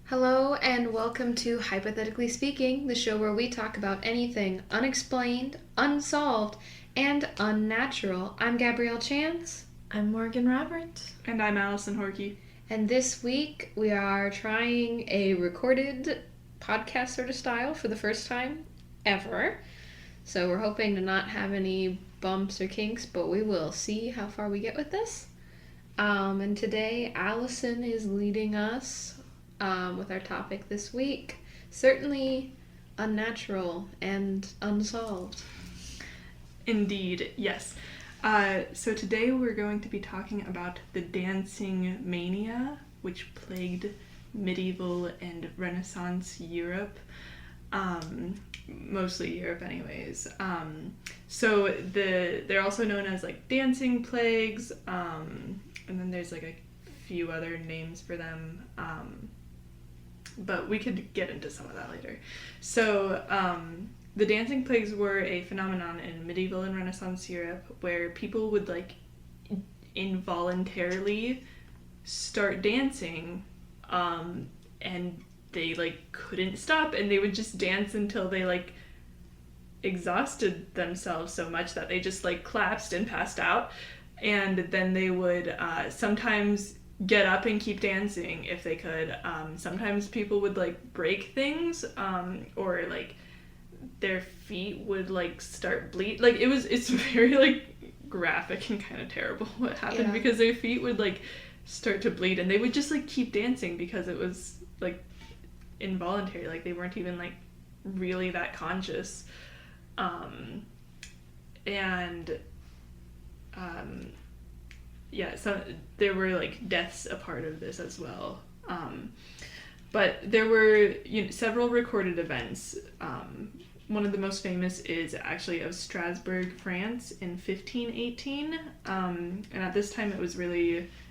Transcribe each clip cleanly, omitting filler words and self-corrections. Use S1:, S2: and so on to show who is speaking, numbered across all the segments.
S1: Hello and welcome to Hypothetically Speaking, the show where we talk about anything unexplained, unsolved, and unnatural. I'm Gabrielle Chance.
S2: I'm Morgan Roberts.
S3: And I'm Allison Horkey.
S1: And this week we are trying a recorded podcast sort of style for the first time ever. So we're hoping to not have any bumps or kinks, but we will see how far we get with this. And today Allison is leading us with our topic this week. Certainly unnatural and unsolved.
S3: Indeed, yes. So today we're going to be talking about the dancing mania, which plagued medieval and Renaissance Europe. Mostly Europe anyways. So they're also known as like dancing plagues, and then there's like a few other names for them. But we could get into some of that later. So, the dancing plagues were a phenomenon in medieval and Renaissance Europe where people would, like, involuntarily start dancing, and they, like, couldn't stop, and they would just dance until they, like, exhausted themselves so much that they just, like, collapsed and passed out. And then they would, sometimes get up and keep dancing if they could. Sometimes people would like break things, or like their feet would like start bleed. Like it's very like graphic and kind of terrible what happened, because their feet would like start to bleed and they would just like keep dancing because it was like involuntary, like they weren't even like really that conscious. So there were like deaths a part of this as well. But there were several recorded events. One of the most famous is actually of Strasbourg, France in 1518. And at this time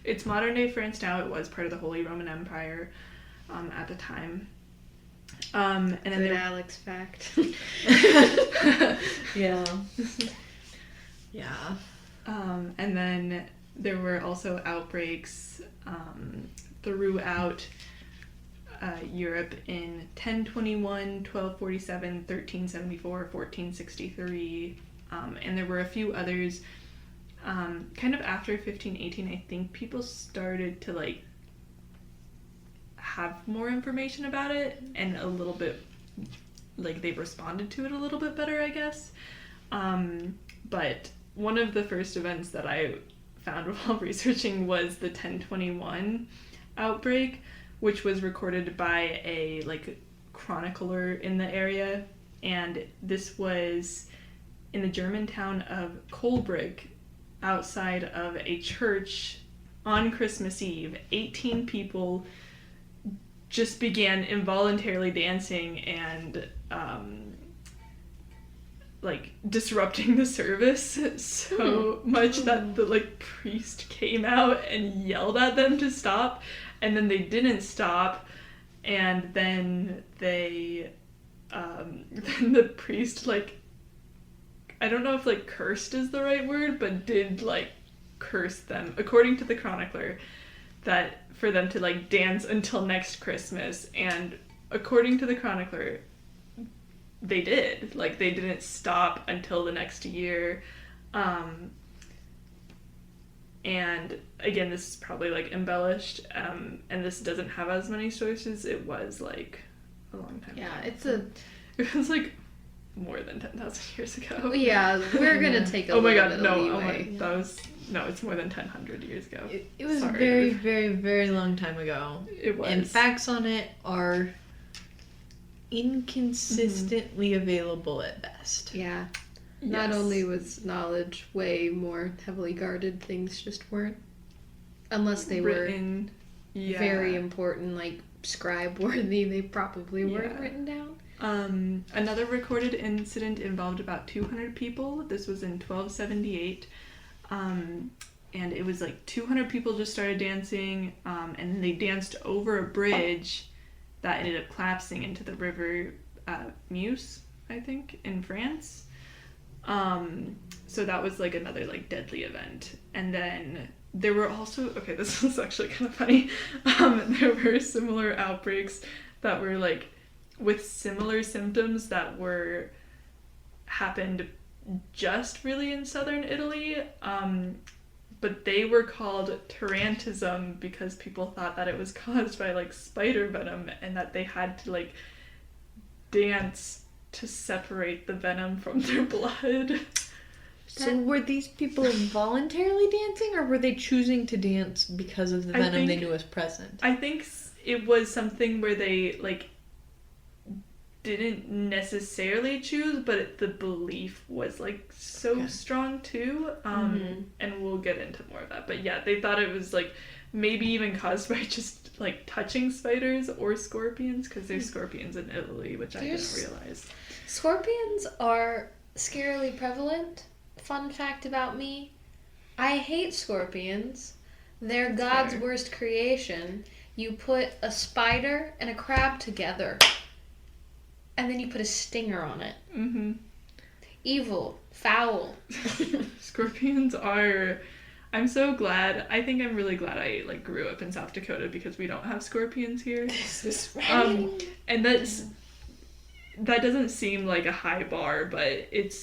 S3: it's modern day France now. It was part of the Holy Roman Empire at the time.
S1: And then Alex fact.
S2: Yeah. Yeah.
S3: And then there were also outbreaks throughout Europe in 1021, 1247, 1374, 1463, and there were a few others. Kind of after 1518, I think people started to like have more information about it, and a little bit like they responded to it a little bit better, I guess. But one of the first events that I found while researching was the 1021 outbreak, which was recorded by a like chronicler in the area, and this was in the German town of Kolbrück, outside of a church on Christmas Eve. 18 people just began involuntarily dancing and like disrupting the service so much that the like priest came out and yelled at them to stop, and then they didn't stop, and then then the priest, like, I don't know if like cursed is the right word, but did like curse them, according to the chronicler, that for them to like dance until next Christmas. And according to the chronicler, they did. Like, they didn't stop until the next year. And again, this is probably like embellished, and this doesn't have as many sources. It was like a long time ago. It was like more than 10,000 years ago.
S1: Yeah, we're gonna take a little bit of leeway.
S3: It's more than 1,000 years ago.
S2: It was very, very, very long time ago.
S3: It was.
S2: And facts on it are inconsistently available at best.
S1: Yeah.
S3: Yes.
S1: Not only was knowledge way more heavily guarded, things just weren't. Unless they
S3: written,
S1: were very important, like scribe-worthy, they probably weren't written down.
S3: Another recorded incident involved about 200 people. This was in 1278. And it was like 200 people just started dancing, and they danced over a bridge that ended up collapsing into the river Meuse, I think, in France. So that was like another like deadly event. And then there were also, okay, this is actually kind of funny. There were similar outbreaks that were like with similar symptoms that were happened just really in southern Italy. But they were called tarantism because people thought that it was caused by like spider venom and that they had to like dance to separate the venom from their blood.
S2: So were these people voluntarily dancing, or were they choosing to dance because of the venom they knew was present?
S3: I think it was something where they like didn't necessarily choose, but the belief was like so strong too. And we'll get into more of that. But yeah, they thought it was like maybe even caused by just like touching spiders or scorpions, because there's scorpions in Italy, which I didn't realize.
S1: Scorpions are scarily prevalent. Fun fact about me, I hate scorpions. They're God's worst creation. You put a spider and a crab together, and then you put a stinger on it.
S3: Mm-hmm.
S1: Evil. Foul.
S3: Scorpions are... I'm so glad. I think I'm really glad I like grew up in South Dakota because we don't have scorpions here.
S1: This is right.
S3: And that doesn't seem like a high bar, but it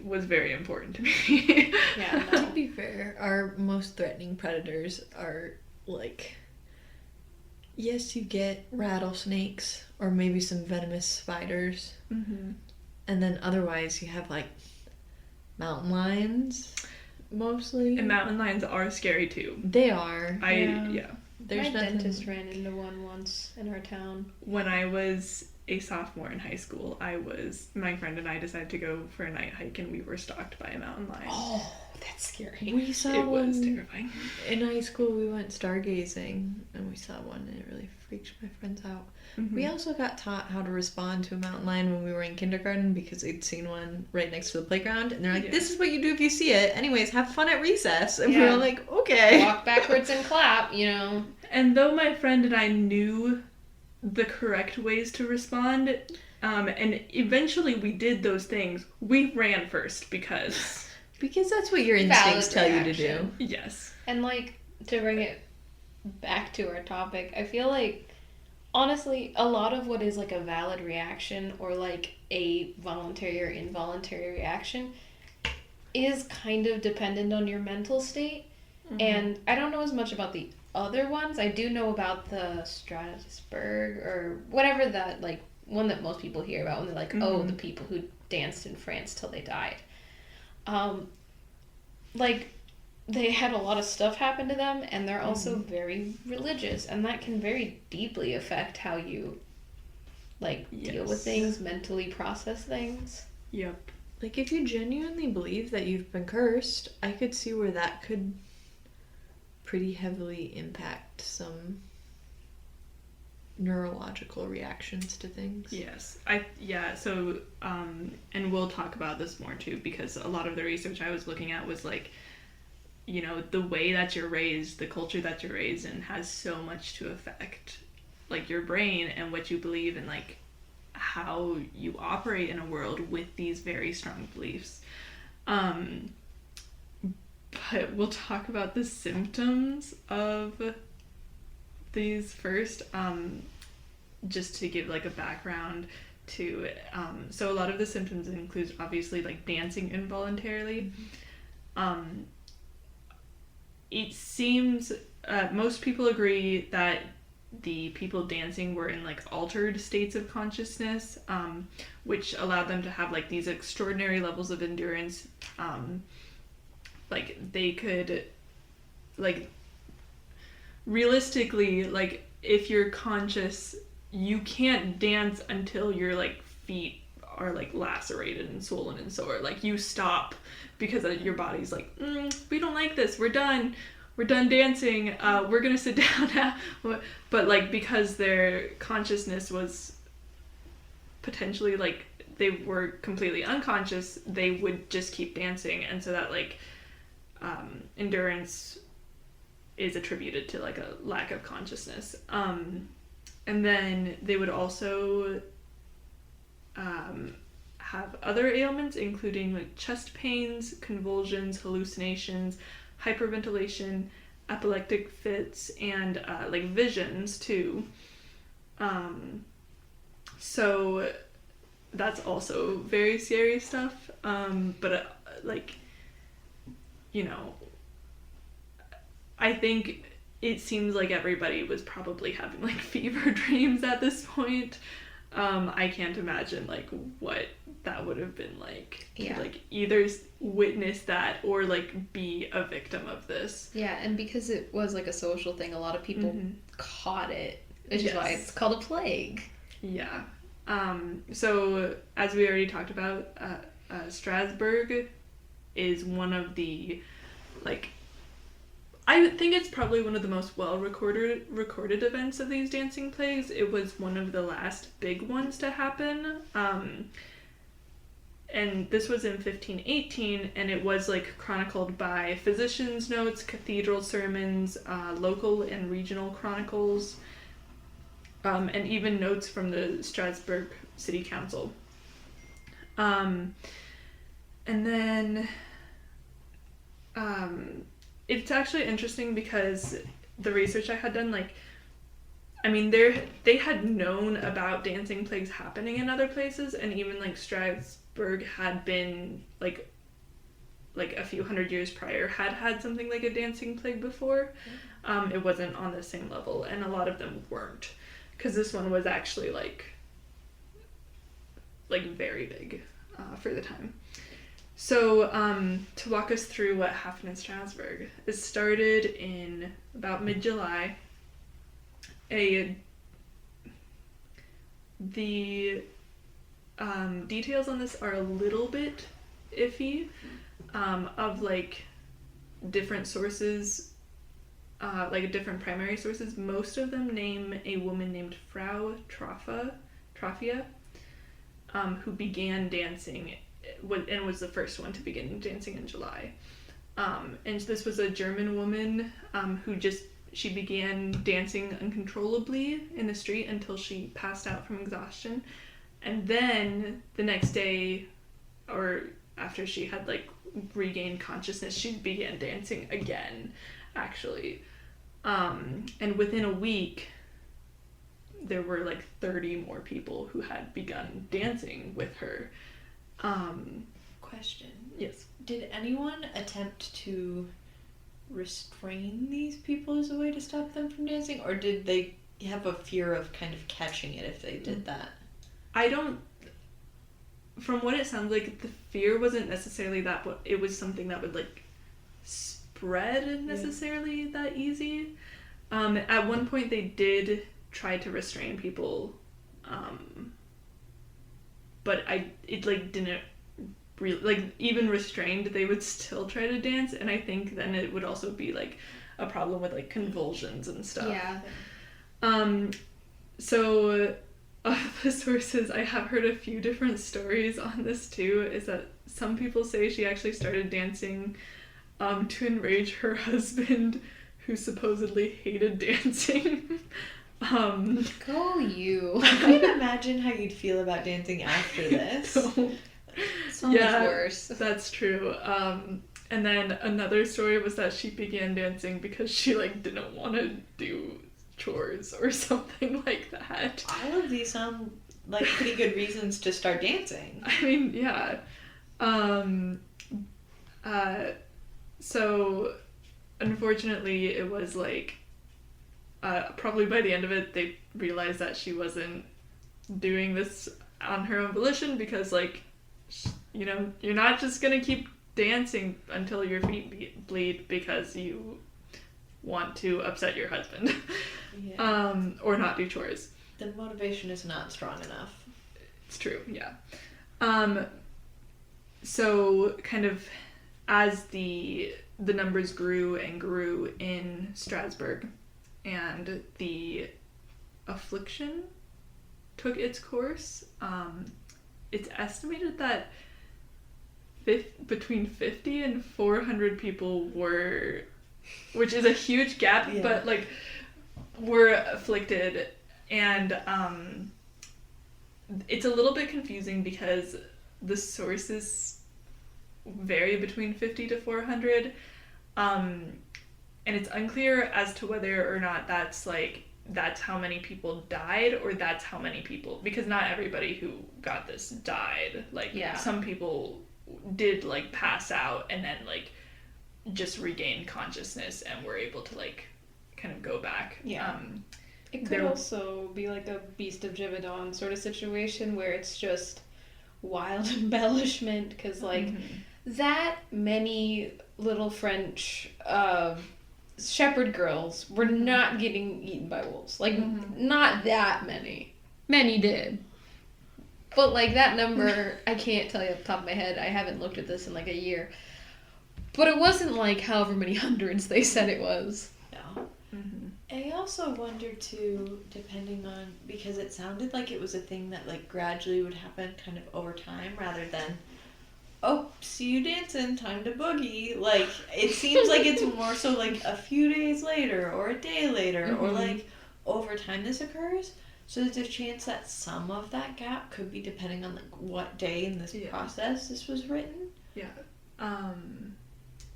S3: was very important to me.
S1: Yeah, no.
S2: To be fair, our most threatening predators are like, yes, you get rattlesnakes or maybe some venomous spiders, and then otherwise you have like mountain lions. Mostly.
S3: And mountain lions are scary too.
S2: They are.
S1: There's my dentist ran into one once in our town.
S3: When I was a sophomore in high school, my friend and I decided to go for a night hike, and we were stalked by a mountain lion.
S1: Oh, that's scary.
S2: We saw
S3: it
S2: one.
S3: Was terrifying.
S2: In high school, we went stargazing, and we saw one, and it really freaked my friends out. We also got taught how to respond to a mountain lion when we were in kindergarten because they'd seen one right next to the playground, and they're like, this is what you do if you see it. Anyways, have fun at recess. And we were like, okay.
S1: Walk backwards and clap, you know.
S3: And though my friend and I knew the correct ways to respond, and eventually we did those things, we ran first because...
S2: because that's what your instincts tell you to do.
S3: Yes.
S1: And like, to bring it back to our topic, I feel like honestly, a lot of what is like a valid reaction or like a voluntary or involuntary reaction is kind of dependent on your mental state. And I don't know as much about the other ones. I do know about the Strasbourg or whatever that like one that most people hear about when they're like, oh, the people who danced in France till they died. Like, they had a lot of stuff happen to them, and they're also very religious, and that can very deeply affect how you, like, deal with things, mentally process things.
S3: Yep.
S2: Like, if you genuinely believe that you've been cursed, I could see where that could pretty heavily impact some neurological reactions to things.
S3: Yes. So, and we'll talk about this more, too, because a lot of the research I was looking at was, like, you know, the way that you're raised, the culture that you're raised in has so much to affect, like, your brain and what you believe and, like, how you operate in a world with these very strong beliefs. But we'll talk about the symptoms of these first, just to give, like, a background to it. So a lot of the symptoms include, obviously, like, dancing involuntarily. It seems most people agree that the people dancing were in like altered states of consciousness, which allowed them to have like these extraordinary levels of endurance. Like they could, like, realistically, like if you're conscious, you can't dance until your like feet are like lacerated and swollen and sore. Like you stop because your body's like, we don't like this, we're done dancing, we're gonna sit down now. But like because their consciousness was potentially like they were completely unconscious, they would just keep dancing, and so that like endurance is attributed to like a lack of consciousness. And then they would also have other ailments, including like chest pains, convulsions, hallucinations, hyperventilation, epileptic fits, and like visions too. So that's also very scary stuff. But like, you know, I think it seems like everybody was probably having like fever dreams at this point. I can't imagine like what that would have been like to like either witness that or like be a victim of this.
S1: Yeah, and because it was like a social thing, a lot of people caught it, which is why it's called a plague.
S3: Yeah. So as we already talked about, Strasbourg is one of the, like, I think it's probably one of the most recorded events of these dancing plagues. It was one of the last big ones to happen. And this was in 1518, and it was like chronicled by physicians' notes, cathedral sermons, local and regional chronicles, and even notes from the Strasbourg City Council. And then it's actually interesting because the research I had done, like, I mean, they had known about dancing plagues happening in other places, and even like Strasbourg had been like a few hundred years prior had something like a dancing plague before. It wasn't on the same level, and a lot of them weren't, because this one was actually like very big for the time. So to walk us through what happened in Strasbourg, it started in about mid-July. The details on this are a little bit iffy, of like different sources, like different primary sources. Most of them name a woman named Frau Troffia, who began dancing and was the first one to begin dancing in July. And this was a German woman she began dancing uncontrollably in the street until she passed out from exhaustion. And then the next day, or after she had like regained consciousness, she began dancing again, actually. And within a week, there were like 30 more people who had begun dancing with her.
S2: Question.
S3: Yes.
S2: Did anyone attempt to restrain these people as a way to stop them from dancing, or did they have a fear of kind of catching it if they did that?
S3: From what it sounds like, the fear wasn't necessarily that, but it was something that would like spread necessarily that easy. At one point they did try to restrain people, but it like didn't really, like, even restrained, they would still try to dance, and I think then it would also be like a problem with like convulsions and stuff.
S1: Yeah.
S3: So the sources, I have heard a few different stories on this too, is that some people say she actually started dancing to enrage her husband, who supposedly hated dancing.
S1: Go you.
S2: I can't imagine how you'd feel about dancing after this.
S1: So much worse.
S3: That's true. And then another story was that she began dancing because she like didn't want to do chores or something like that.
S2: All of these sound like pretty good reasons to start dancing.
S3: I mean, yeah. So unfortunately it was like probably by the end of it they realized that she wasn't doing this on her own volition, because like, you know, you're not just gonna keep dancing until your feet bleed because you want to upset your husband.
S2: Yeah.
S3: Or not do chores.
S2: The motivation is not strong enough.
S3: It's true, yeah. So kind of as the numbers grew and grew in Strasbourg, and the affliction took its course, it's estimated that between 50 and 400 people were, which is a huge gap, but like were afflicted. And it's a little bit confusing because the sources vary between 50 to 400. And it's unclear as to whether or not that's how many people died or that's how many people, because not everybody who got this died. Like, some people did like pass out and then like just regain consciousness and were able to like kind of go back.
S1: It could also be like a Beast of Gévaudan sort of situation where it's just wild embellishment, because like that many little French shepherd girls were not getting eaten by wolves. Like, not that many. Many did. But like that number, I can't tell you off the top of my head. I haven't looked at this in like a year. But it wasn't like however many hundreds they said it was.
S2: Yeah. I also wonder too, depending on, because it sounded like it was a thing that like gradually would happen kind of over time rather than, oh, see you dancing, time to boogie. Like, it seems like it's more so like a few days later or a day later or like over time this occurs. So there's a chance that some of that gap could be depending on like what day in this process this was written.
S3: Yeah.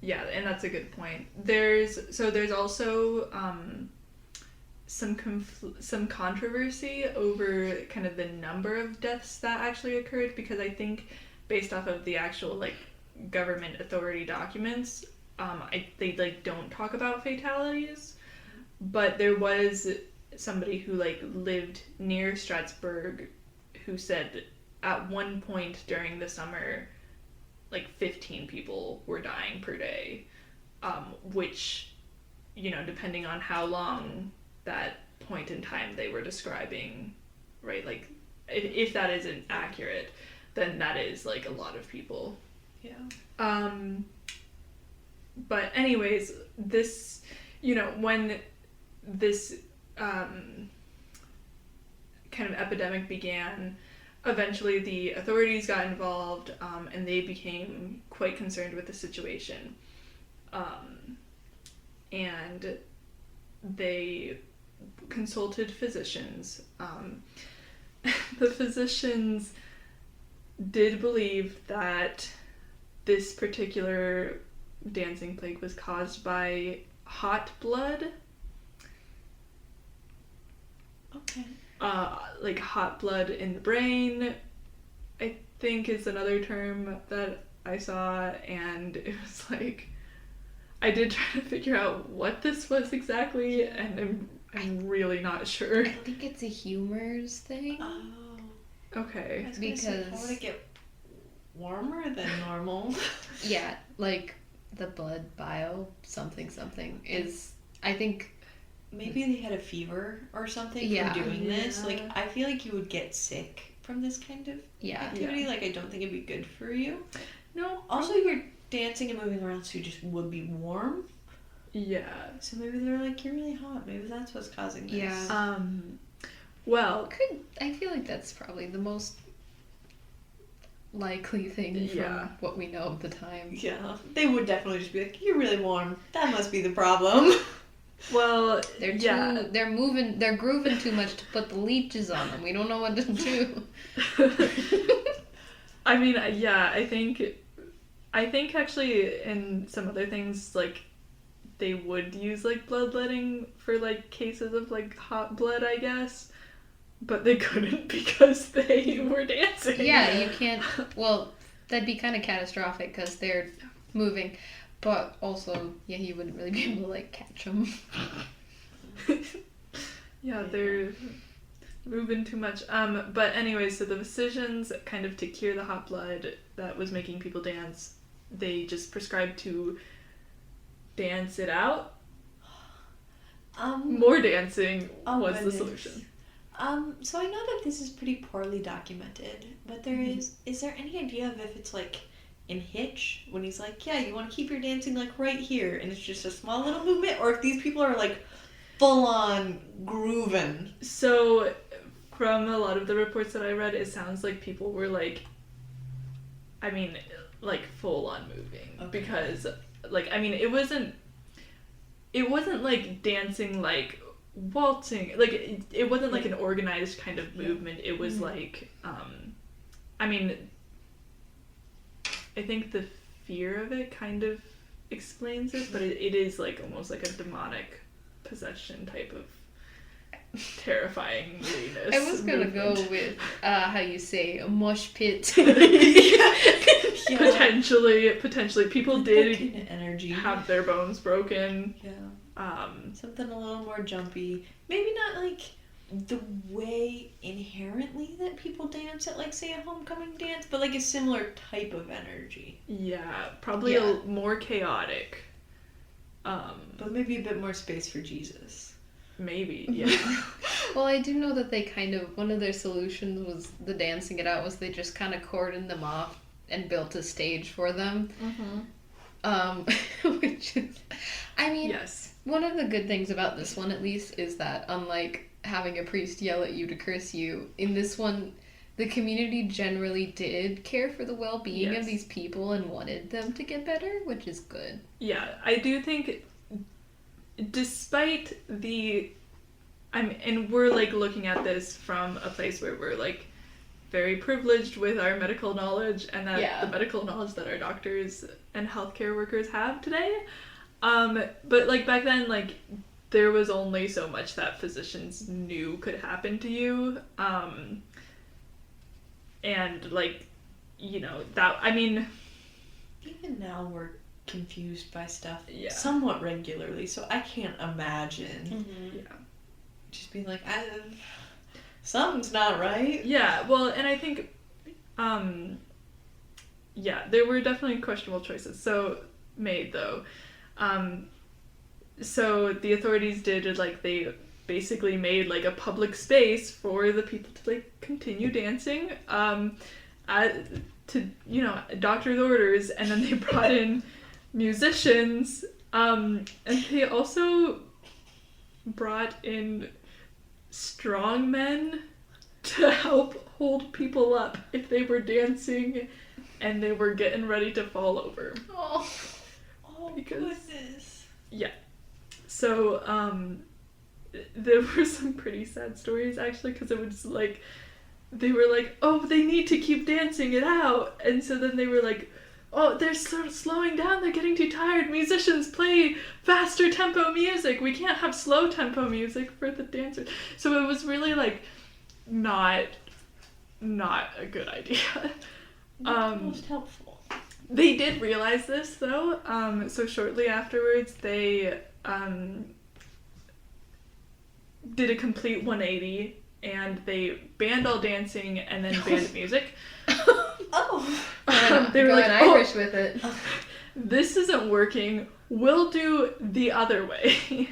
S3: Yeah, and that's a good point. There's also some controversy over kind of the number of deaths that actually occurred, because I think based off of the actual like government authority documents, they like don't talk about fatalities, but there was somebody who like lived near Strasbourg who said at one point during the summer like 15 people were dying per day, which, you know, depending on how long that point in time they were describing, right, like if that isn't accurate, then that is like a lot of people. But anyways, this, you know, when this kind of epidemic began, eventually the authorities got involved, and they became quite concerned with the situation. And they consulted physicians. The physicians did believe that this particular dancing plague was caused by hot blood.
S2: Okay.
S3: Like hot blood in the brain, I think is another term that I saw, and it was like, I did try to figure out what this was exactly, and I'm really not sure.
S1: I think it's a humors thing.
S2: Oh.
S3: Okay.
S2: I was gonna say, how would it get warmer than normal?
S1: Yeah, like the blood bile something is, I think.
S2: Maybe they had a fever or something from doing this. Like, I feel like you would get sick from this kind of activity. Like, I don't think it'd be good for you.
S3: No.
S2: Also, you're dancing and moving around, so you just would be warm.
S3: Yeah.
S2: So maybe they're like, you're really hot. Maybe that's what's causing this.
S1: Yeah.
S3: Well,
S1: I feel like that's probably the most likely thing from what we know of the time.
S2: Yeah. They would definitely just be like, you're really warm. That must be the problem.
S3: Well,
S2: they're
S1: grooving too much to put the leeches on them. We don't know what to do.
S3: I mean, yeah, I think actually in some other things, like, they would use, like, bloodletting for, like, cases of, like, hot blood, I guess. But they couldn't because they were dancing.
S1: Yeah, you can't... Well, that'd be kind of catastrophic because they're moving. But also, you wouldn't really be able to, like, catch them.
S3: Yeah, they're moving too much. But anyway, so the physicians, kind of to cure the hot blood that was making people dance, they just prescribed to dance it out. More dancing was the solution.
S2: So I know that this is pretty poorly documented, but is there any idea of if it's, like, in Hitch, when he's like, yeah, you want to keep your dancing, like, right here, and it's just a small little movement, or if these people are, like, full-on grooving?
S3: So, from a lot of the reports that I read, it sounds like people were, like, I mean, like, full-on moving. Okay. Because, like, I mean, it wasn't, like, dancing, like, waltzing, like, it wasn't, like, an organized kind of movement. It was, like, I mean, I think the fear of it kind of explains it, but it is like almost like a demonic possession type of terrifyingness.
S1: I was gonna go with how you say a mosh pit.
S2: Yeah.
S3: Potentially people
S2: Like
S3: did
S2: that kind of energy.
S3: have their bones broken.
S2: Yeah. Something a little more jumpy. Maybe not like the way inherently that people dance at, like, say, a homecoming dance, but like a similar type of energy.
S3: Yeah, probably
S1: Yeah.
S3: more chaotic.
S2: But maybe a bit more space for Jesus.
S3: Maybe, yeah.
S1: Well, I do know that they kind of, one of their solutions was the dancing it out was they just kind of cordoned them off and built a stage for them. Which is, I mean,
S3: Yes.
S1: one of the good things about this one, at least, is that unlike having a priest yell at you to curse you, in this one, the community generally did care for the well-being
S3: Yes.
S1: of these people and wanted them to get better, which is good.
S3: Yeah, I do think despite the and we're like looking at this from a place where we're like very privileged with our medical knowledge and that
S1: Yeah.
S3: the medical knowledge that our doctors and healthcare workers have today. But like back then, like there was only so much that physicians knew could happen to you. And like, you know, that, I mean,
S2: Even now we're confused by stuff
S3: Yeah.
S2: somewhat regularly, so I can't imagine
S3: yeah.
S2: just being like, something's not right.
S3: Yeah, well, and I think, yeah, there were definitely questionable choices made though. So the authorities did like they basically made like a public space for the people to like continue dancing, to doctor's orders, and then they brought in musicians, and they also brought in strong men to help hold people up if they were dancing and they were getting ready to fall over.
S1: Oh,
S3: Because-
S2: goodness.
S3: So, there were some pretty sad stories actually, because it was like, they were like, oh, they need to keep dancing it out, and so then they were like, oh, they're slowing down, they're getting too tired, musicians play faster tempo music, we can't have slow tempo music for the dancers. So it was really like not a good idea.
S2: Not the most helpful.
S3: They did realize this though, so shortly afterwards they did a complete 180 and they banned all dancing and then banned music.
S2: Oh.
S3: They were
S1: going
S3: like,
S1: Irish with it.
S3: this isn't working, we'll do the other way.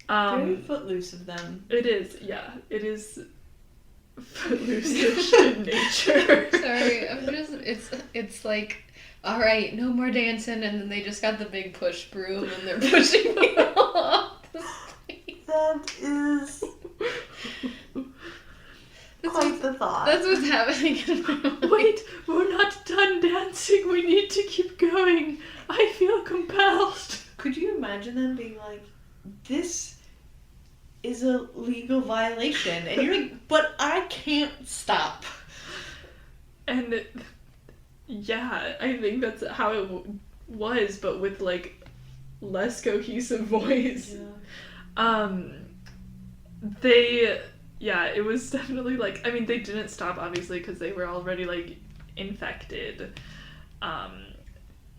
S2: Very footloose of them.
S3: It is, yeah, it is footloose-ish in nature.
S1: Sorry, it's like, all right, no more dancing, and then they just got the big push broom and they're pushing me off the stage.
S2: That is quite the thought.
S1: That's what's happening in my mind.
S3: Wait, we're not done dancing, we need to keep going. I feel compelled.
S2: Could you imagine them being like, this is a legal violation? And you're like, but I can't stop.
S3: And yeah, I think that's how it was, but with like less cohesive voice. It was definitely like, I mean, they didn't stop obviously because they were already like infected,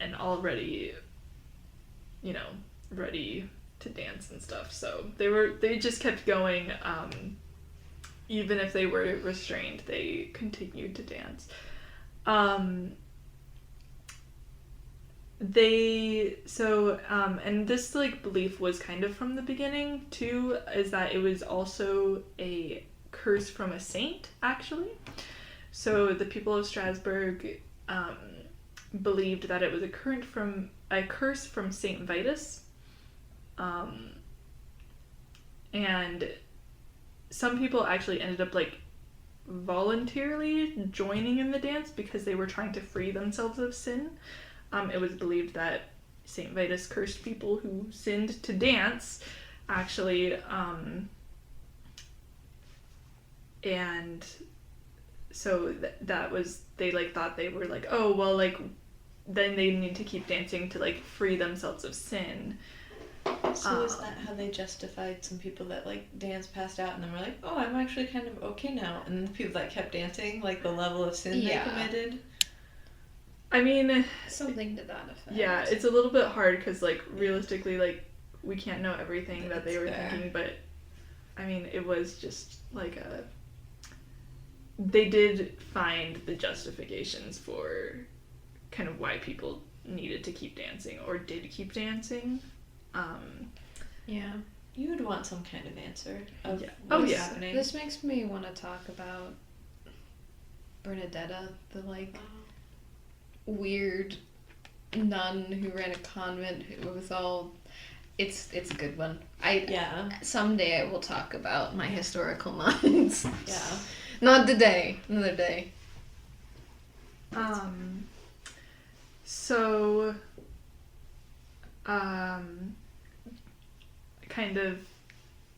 S3: and already, ready to dance and stuff. So they just kept going, even if they were restrained, they continued to dance. And this like belief was kind of from the beginning too, is that it was also a curse from a saint actually. So the people of Strasbourg believed that it was a curse from Saint Vitus, and some people actually ended up like voluntarily joining in the dance because they were trying to free themselves of sin. It was believed that Saint Vitus cursed people who sinned to dance, actually, and so that was, they like thought they were like, oh well, like then they need to keep dancing to like free themselves of sin.
S2: So is that how they justified some people that like danced passed out and then were like, oh, I'm actually kind of okay now, and then the people that kept dancing, like the level of sin they committed?
S3: I mean,
S1: something to that effect.
S3: Yeah, it's a little bit hard because like realistically, like we can't know everything that they were thinking, but I mean, it was just like they did find the justifications for kind of why people needed to keep dancing or did keep dancing.
S1: Yeah.
S2: You would want some kind of answer of
S3: what's
S2: happening.
S1: This makes me want to talk about Bernadetta, the like weird nun who ran a convent who was all. It's a good one. Someday I will talk about my historical nuns.
S2: Yeah.
S1: Not today. Another day.
S3: So kind of,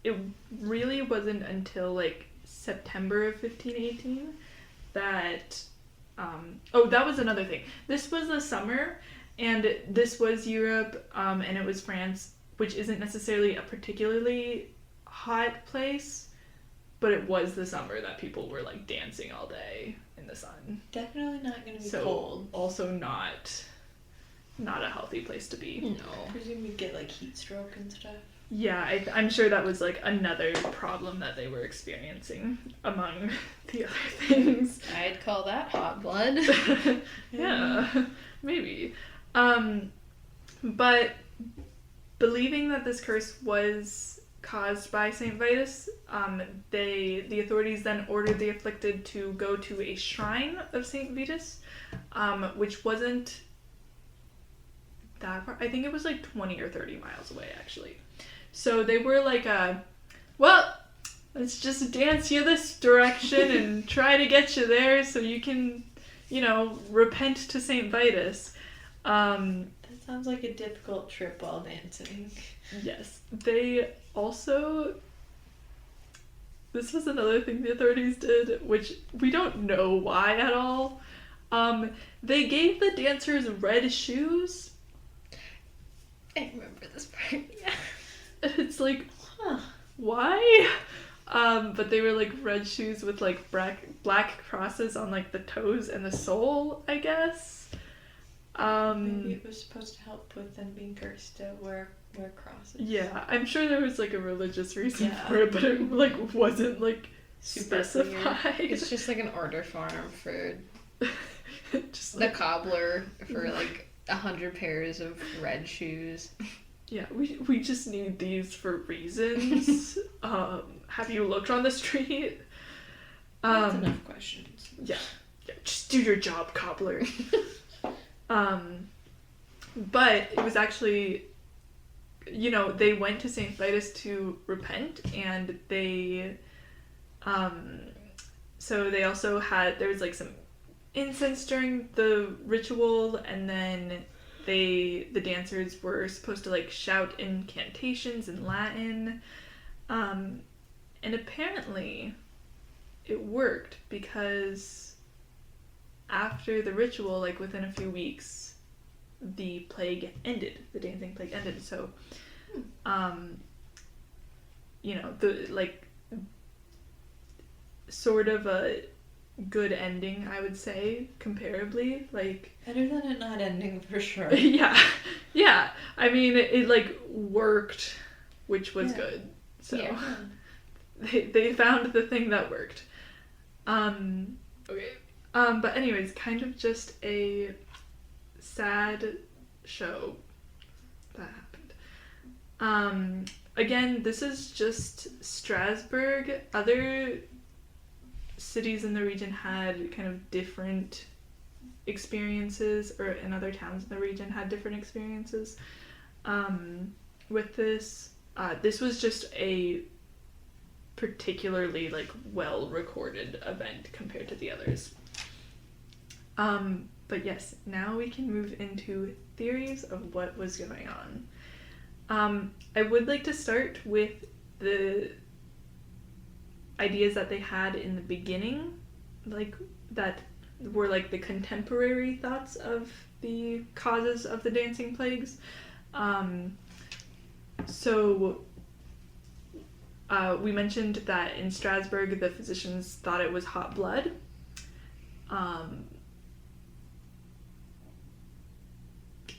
S3: it really wasn't until like September of 1518 that that was another thing. This was the summer, and this was Europe, and it was France, which isn't necessarily a particularly hot place, but it was the summer that people were like dancing all day in the sun.
S2: Definitely not going to be cold.
S3: Also not a healthy place to be.
S1: No.
S2: I presume you'd get like heat stroke and stuff.
S3: Yeah, I'm sure that was like another problem that they were experiencing among the other things.
S1: I'd call that hot blood.
S3: Yeah, maybe. But believing that this curse was caused by Saint Vitus, the authorities then ordered the afflicted to go to a shrine of Saint Vitus, which wasn't that far. I think it was like 20 or 30 miles away, actually. So they were like, well, let's just dance you this direction and try to get you there so you can, repent to Saint Vitus.
S2: That sounds like a difficult trip while dancing.
S3: Yes. They also... This was another thing the authorities did, which we don't know why at all. They gave the dancers red shoes.
S1: I remember this part, yeah.
S3: It's like, why? But they were like red shoes with like black crosses on like the toes and the sole, I guess.
S2: Maybe it was supposed to help with them being cursed to wear crosses.
S3: Yeah, I'm sure there was like a religious reason for it, but it like wasn't like
S1: super
S3: specified.
S1: It's just like an order form for
S3: just
S1: the cobbler for like 100 pairs of red shoes.
S3: Yeah, we just need these for reasons. Have you looked on the street?
S2: That's enough questions.
S3: Yeah, just do your job, cobbler. But it was actually, they went to St. Vitus to repent, and they, so they also there was like some incense during the ritual, and then the dancers were supposed to like shout incantations in Latin, and apparently it worked because after the ritual, like within a few weeks, the dancing plague ended. So, the like sort of a good ending, I would say, comparably, like
S2: better than it not ending for sure.
S3: yeah. I mean, it like worked, which was good. So they found the thing that worked. Okay. But anyways, kind of just a sad show that happened. Again, this is just Strasbourg. Other cities in the region had kind of different experiences, and other towns in the region had different experiences with this. This was just a particularly like well recorded event compared to the others. But yes, now we can move into theories of what was going on. I would like to start with the ideas that they had in the beginning, like that were like the contemporary thoughts of the causes of the dancing plagues. So we mentioned that in Strasbourg, the physicians thought it was hot blood.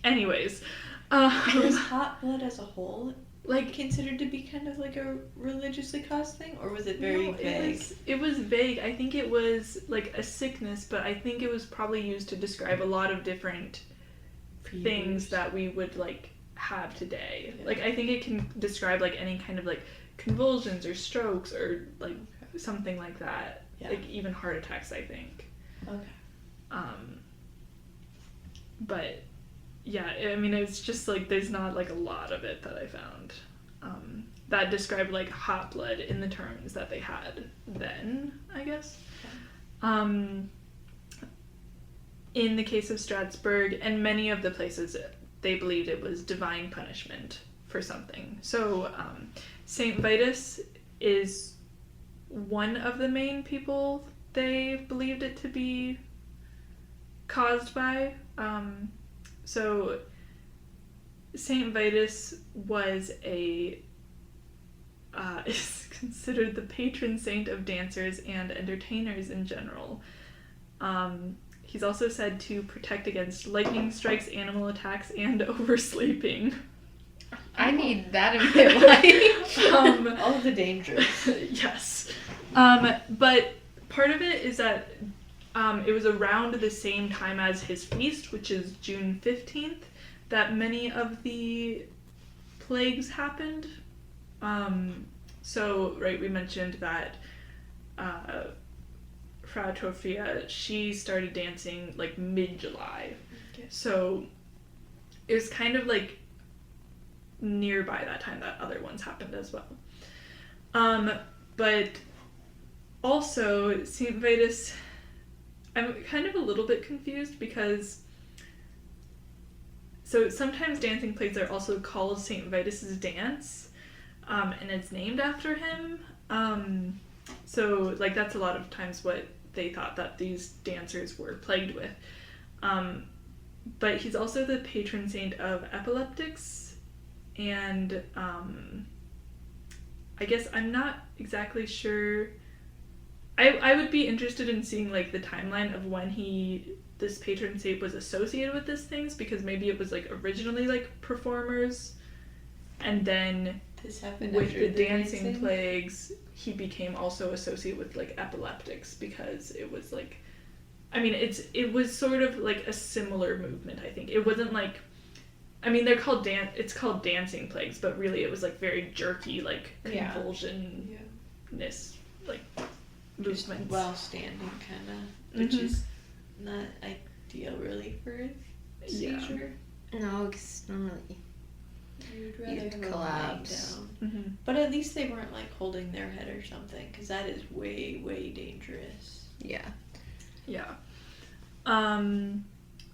S3: Anyways,
S2: Was hot blood as a whole
S3: like
S2: considered to be kind of like a religiously caused thing, or was it very
S3: no,
S2: vague?
S3: It was vague. I think it was like a sickness, but I think it was probably used to describe a lot of different things that we would like have today.
S2: Yeah.
S3: Like I think it can describe like any kind of like convulsions or strokes or like something like that.
S2: Yeah.
S3: Like even heart attacks, I think.
S2: Okay.
S3: But yeah, I mean it's just like there's not like a lot of it that I found that described like hot blood in the terms that they had then, I guess. Okay. In the case of Strasbourg and many of the places, they believed it was divine punishment for something. So Saint Vitus is one of the main people they believed it to be caused by. So Saint Vitus was is considered the patron saint of dancers and entertainers in general. He's also said to protect against lightning strikes, animal attacks, and oversleeping.
S1: I need that in my life.
S2: All of the dangers.
S3: Yes. But part of it is that it was around the same time as his feast, which is June 15th, that many of the plagues happened. So, right, we mentioned that Frau Torfia, she started dancing like mid-July.
S2: Okay.
S3: So it was kind of like nearby that time that other ones happened as well. But also St. Vitus, I'm kind of a little bit confused because so sometimes dancing plagues are also called St. Vitus's dance, and it's named after him. So like that's a lot of times what they thought that these dancers were plagued with. But he's also the patron saint of epileptics, and I guess I'm not exactly sure. I would be interested in seeing like the timeline of when this patron saint was associated with these things, because maybe it was like originally like performers, and then
S2: This happened
S3: with
S2: after
S3: the dancing plagues he became also associated with like epileptics, because it was like, I mean it was sort of like a similar movement. I think it wasn't like, I mean they're called it's called dancing plagues, but really it was like very jerky, like convulsion-ness, like movements.
S2: Well standing kind of, which is not ideal really for a seizure.
S1: No, because normally
S2: You'd rather
S1: you'd
S2: have a
S1: collapse.
S2: lying down. But at least they weren't like holding their head or something, because that is way, way dangerous.
S1: Yeah.
S3: Yeah.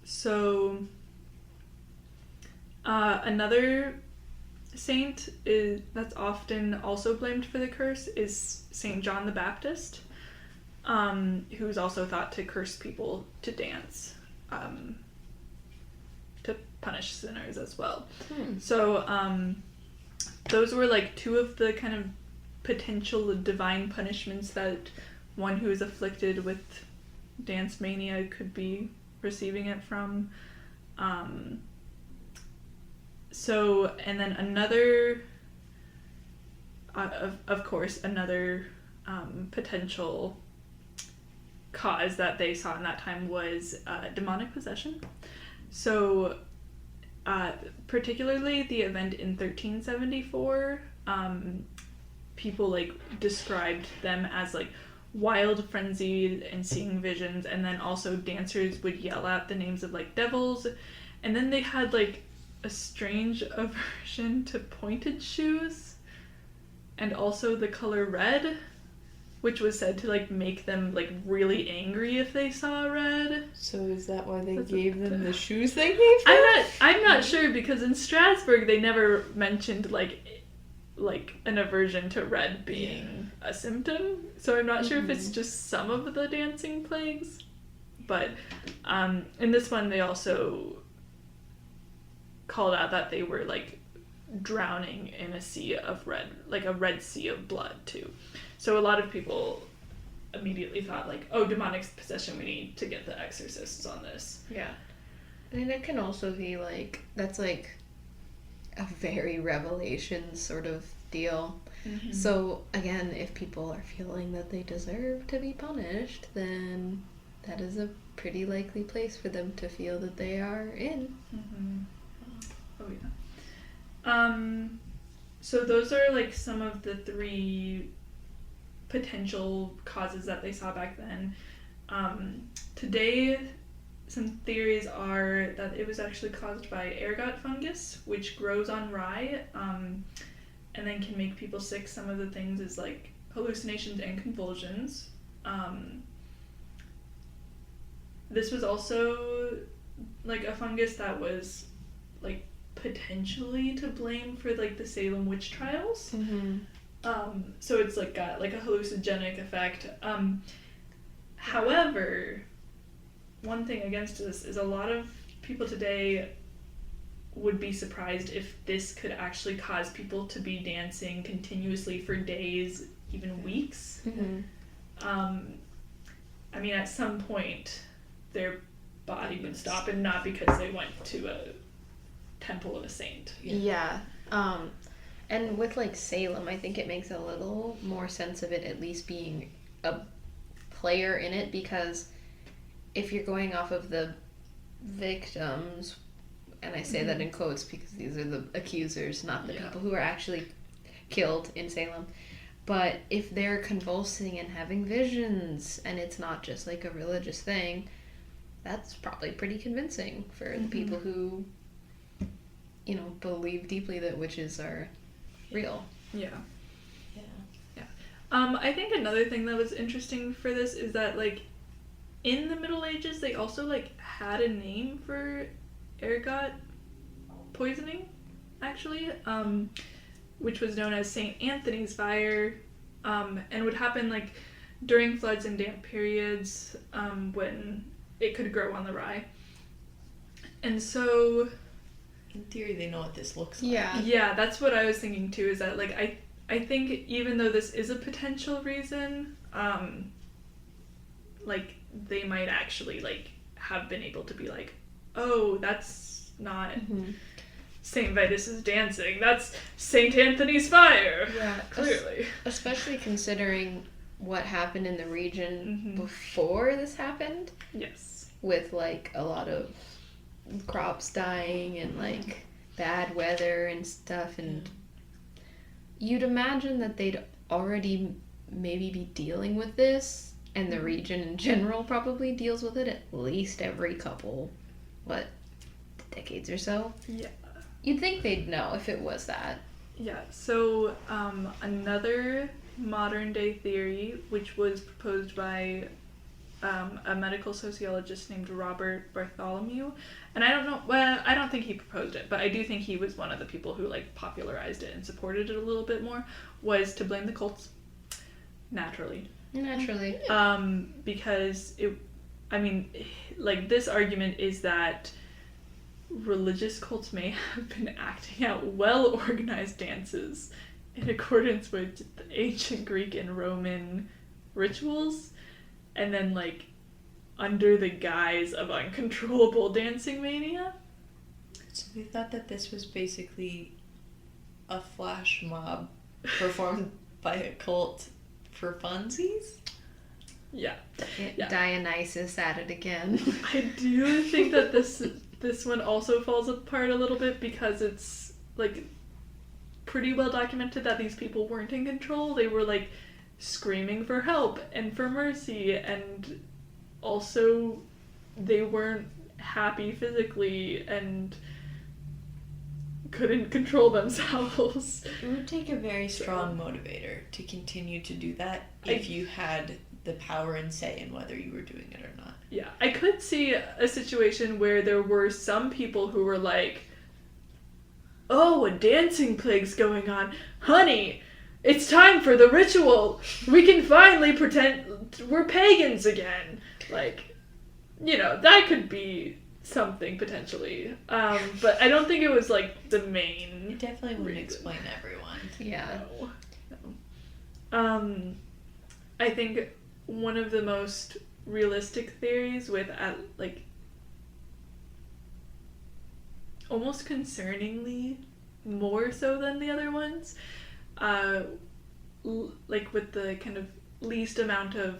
S3: So another saint that's often also blamed for the curse is Saint John the Baptist, who's also thought to curse people to dance, to punish sinners as well. So those were like two of the kind of potential divine punishments that one who is afflicted with dance mania could be receiving it from. So, and then another, of course, another potential cause that they saw in that time was demonic possession. So, particularly the event in 1374, people like described them as like wild, frenzied, and seeing visions, and then also dancers would yell out the names of like devils, and then they had like a strange aversion to pointed shoes, and also the color red, which was said to like make them like really angry if they saw red.
S2: So is that why they
S3: That's
S2: gave them the shoes they gave them?
S3: I'm not sure, because in Strasbourg they never mentioned like an aversion to red being a symptom. So I'm not sure if it's just some of the dancing plagues.
S2: Yeah.
S3: But in this one, they also called out that they were like drowning in a sea of red, like a red sea of blood too. So a lot of people immediately thought like, oh, demonic possession, we need to get the exorcists on this.
S1: Yeah. I mean, it can also be like, that's like a very Revelation sort of deal.
S3: Mm-hmm.
S1: So again, if people are feeling that they deserve to be punished, then that is a pretty likely place for them to feel that they are in.
S3: Mm-hmm. Oh yeah. So those are like some of the 3 potential causes that they saw back then. Today, some theories are that it was actually caused by ergot fungus, which grows on rye, and then can make people sick. Some of the things is like hallucinations and convulsions. This was also like a fungus that was like potentially to blame for like the Salem witch trials.
S1: Mm-hmm.
S3: So it's like got like a hallucinogenic effect. However, one thing against this is a lot of people today would be surprised if this could actually cause people to be dancing continuously for days, even weeks.
S1: Mm-hmm.
S3: I mean, at some point, their body would stop, and not because they went to a temple of a saint.
S1: Yeah. And with like Salem, I think it makes a little more sense of it at least being a player in it, because if you're going off of the victims, and I say that in quotes because these are the accusers, not the people who are actually killed in Salem, but if they're convulsing and having visions and it's not just like a religious thing, that's probably pretty convincing for the people who, you know, believe deeply that witches are real.
S3: Yeah.
S2: Yeah.
S3: I think another thing that was interesting for this is that, like, in the Middle Ages, they also, like, had a name for ergot poisoning, actually, which was known as St. Anthony's fire, and would happen, like, during floods and damp periods, when it could grow on the rye. And so...
S2: in theory, they know what this looks like.
S3: Yeah, that's what I was thinking, too, is that, like, I think even though this is a potential reason, like, they might actually, like, have been able to be like, oh, that's not St. Vitus's dancing, that's St. Anthony's fire.
S1: Yeah,
S3: clearly.
S1: Especially considering what happened in the region before this happened.
S3: Yes.
S1: With, like, a lot of crops dying and, like, bad weather and stuff, and you'd imagine that they'd already maybe be dealing with this, and the region in general probably deals with it at least every couple, decades or so?
S3: Yeah.
S1: You'd think they'd know if it was that.
S3: Yeah, so another modern day theory, which was proposed by a medical sociologist named Robert Bartholomew, and I don't think he proposed it, but I do think he was one of the people who, like, popularized it and supported it a little bit more, was to blame the cults. Naturally. Because this argument is that religious cults may have been acting out well-organized dances in accordance with ancient Greek and Roman rituals, and then, like, under the guise of uncontrollable dancing mania.
S2: So they thought that this was basically a flash mob performed by a cult for funsies?
S3: Yeah.
S1: Dionysus at it again.
S3: I do think that this one also falls apart a little bit because it's, like, pretty well documented that these people weren't in control. They were, like, screaming for help and for mercy, and also they weren't happy physically and couldn't control themselves.
S2: It would take a very strong motivator to continue to do that if you had the power and say in whether you were doing it or not.
S3: Yeah, I could see a situation where there were some people who were like, oh, a dancing plague's going on. Honey, it's time for the ritual. We can finally pretend we're pagans again. Like, that could be something potentially. But I don't think it was like the main.
S2: It definitely wouldn't
S3: reason.
S2: explain everyone.
S1: Yeah.
S3: No. I think one of the most realistic theories with like almost concerningly more so than the other ones, like with the kind of least amount of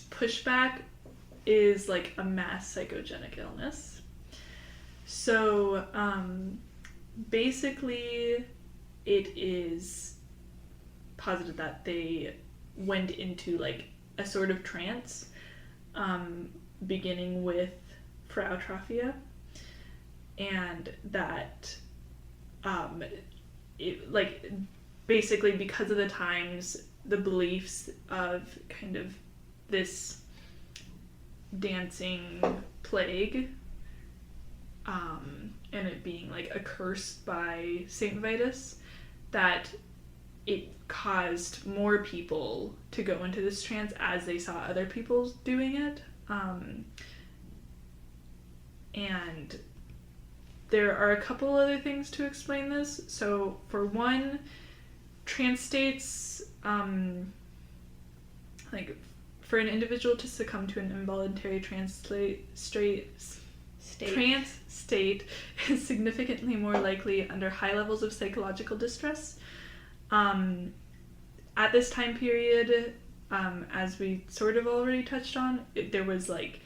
S3: pushback, is like a mass psychogenic illness. So basically it is posited that they went into like a sort of trance, beginning with Frautrophia, and that it, like, basically because of the times, the beliefs of kind of this dancing plague, and it being like a curse by Saint Vitus, that it caused more people to go into this trance as they saw other people doing it. And there are a couple other things to explain this. So for one, trance states, like for an individual to succumb to an involuntary trance state is significantly more likely under high levels of psychological distress. At this time period, as we sort of already touched on, there was like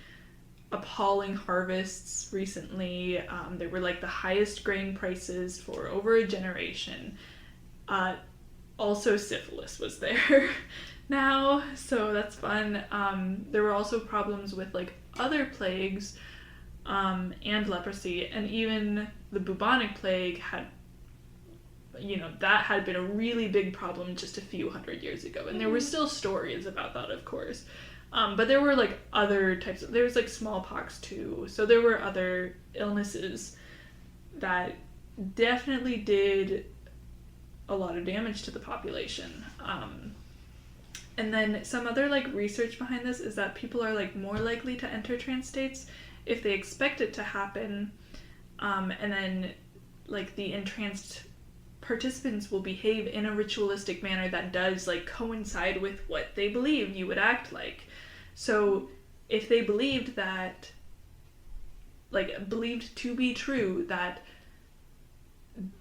S3: appalling harvests recently. There were like the highest grain prices for over a generation. Also syphilis was there now, so that's fun. There were also problems with like other plagues, and leprosy, and even the bubonic plague had, that had been a really big problem just a few hundred years ago, and there were still stories about that, of course. But there were like other types there was like smallpox too, so there were other illnesses that definitely did a lot of damage to the population. And then some other like research behind this is that people are like more likely to enter trance states if they expect it to happen, and then like the entranced participants will behave in a ritualistic manner that does like coincide with what they believe you would act like. So if they believed that, like, believed to be true that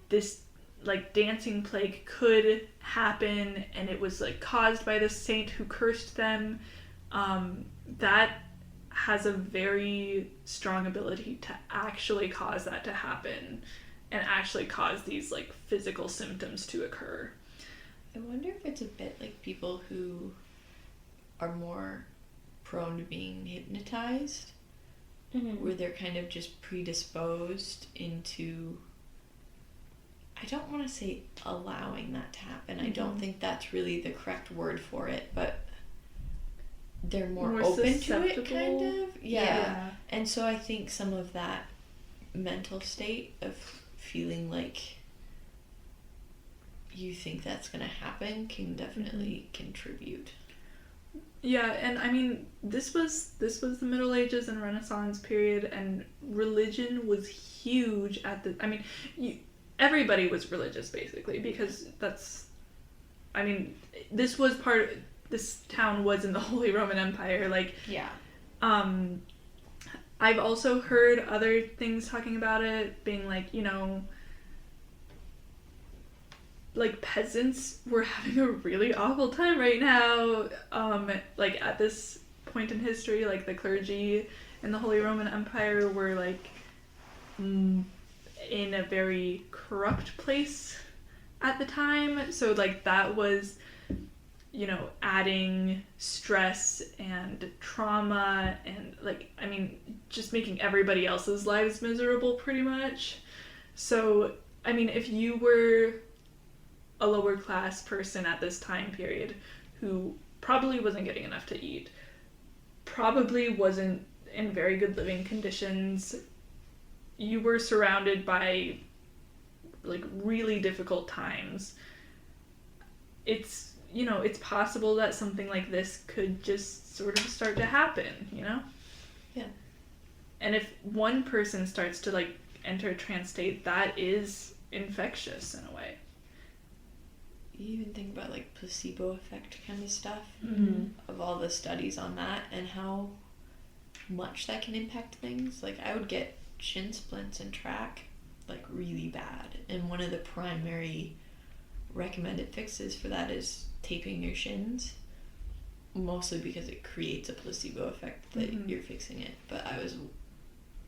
S3: this like dancing plague could happen and it was like caused by the saint who cursed them, that has a very strong ability to actually cause that to happen and actually cause these like physical symptoms to occur.
S2: I wonder if it's a bit like people who are more prone to being hypnotized, where they're kind of just predisposed into, I don't want to say allowing that to happen. I don't think that's really the correct word for it, but they're more open to it, kind of. Yeah. And so I think some of that mental state of feeling like you think that's going to happen can definitely contribute.
S3: Yeah, and I mean, this was the Middle Ages and Renaissance period, and religion was huge at the... I mean, everybody was religious, basically, because that's... I mean, this town was in the Holy Roman Empire, like...
S1: Yeah.
S3: I've also heard other things talking about it, being like, like peasants were having a really awful time right now. Like at this point in history, like the clergy in the Holy Roman Empire were like in a very corrupt place at the time. So like that was, adding stress and trauma and like, I mean, just making everybody else's lives miserable pretty much. So, I mean, if you were a lower class person at this time period who probably wasn't getting enough to eat, probably wasn't in very good living conditions, you were surrounded by like really difficult times, it's you know, it's possible that something like this could just sort of start to happen, you know?
S2: Yeah.
S3: And if one person starts to, like, enter a trance state, that is infectious in a way.
S2: You even think about, like, placebo effect kind of stuff,
S1: Mm-hmm.
S2: of all the studies on that and how much that can impact things. Like, I would get shin splints in track, like, really bad. And one of the primary recommended fixes for that is taping your shins, mostly because it creates a placebo effect that you're fixing it. But I was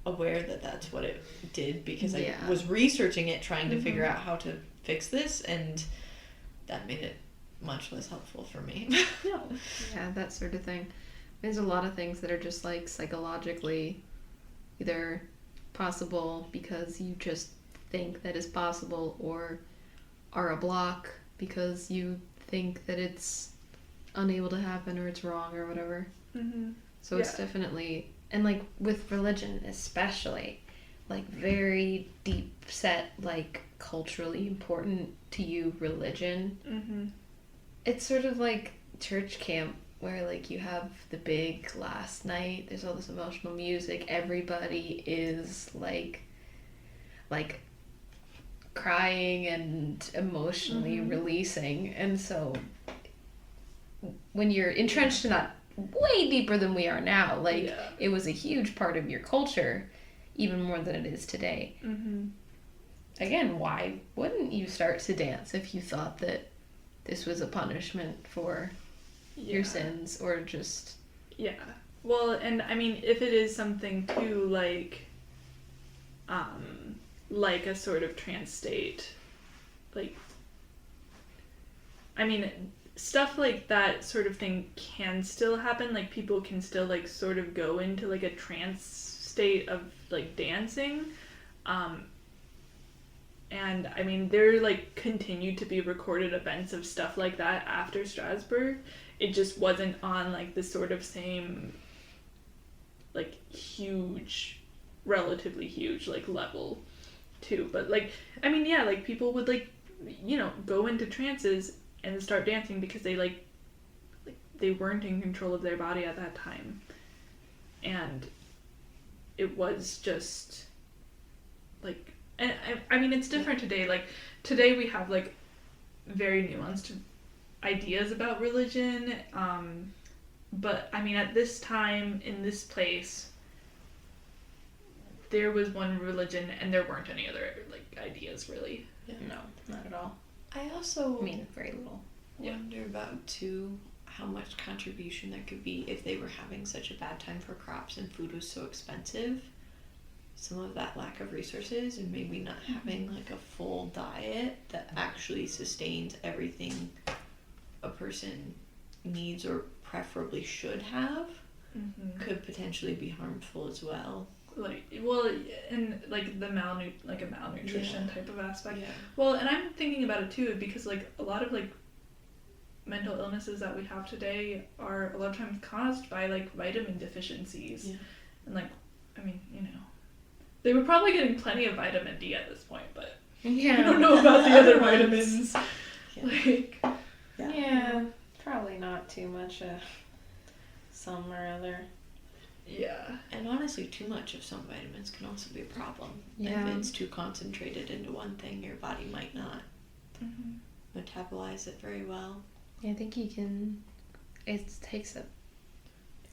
S2: aware that that's what it did because I was researching it, trying to figure out how to fix this, and that made it much less helpful for me.
S1: Yeah, that sort of thing. There's a lot of things that are just like psychologically either possible because you just think that is possible, or are a block because you think that it's unable to happen or it's wrong or whatever. So it's definitely, and like with religion especially, like very deep set, like culturally important to you religion. It's sort of like church camp where like you have the big last night, there's all this emotional music, everybody is like crying and emotionally releasing, and so when you're entrenched in that way deeper than we are now, like it was a huge part of your culture, even more than it is today. Again, why wouldn't you start to dance if you thought that this was a punishment for your sins, or just
S3: well, and I mean, if it is something too like a sort of trance state, like, I mean, stuff like that sort of thing can still happen. Like, people can still, like, sort of go into, like, a trance state of, like, dancing. And, I mean, there, like, continued to be recorded events of stuff like that after Strasbourg. It just wasn't on, like, the sort of same, like, huge, relatively huge, like, level, too. But, like, I mean, yeah, like, people would, like, you know, go into trances and start dancing because they, like they weren't in control of their body at that time. And it was just, like, and I mean, it's different today. Like, today we have, like, very nuanced ideas about religion, but, I mean, at this time, in this place, there was one religion, and there weren't any other, like, ideas, really.
S1: no, not at all.
S2: I also
S1: Very little.
S2: wonder about, too, how much contribution there could be if they were having such a bad time for crops and food was so expensive. Some of that lack of resources, and maybe not having, like, a full diet that actually sustains everything a person needs or preferably should have, could potentially be harmful as well.
S3: Like, well, and, like, a malnutrition type of aspect.
S2: Yeah.
S3: Well, and I'm thinking about it too because, like, a lot of, like, mental illnesses that we have today are a lot of times caused by, like, vitamin deficiencies.
S2: Yeah.
S3: And, like, I mean, you know, they were probably getting plenty of vitamin D at this point, but I don't know about the other vitamins. Like,
S1: probably not too much some or other.
S3: Yeah.
S2: And honestly, too much of some vitamins can also be a problem.
S1: Yeah.
S2: If it's too concentrated into one thing, your body might not metabolize it very well.
S1: Yeah, I think it takes a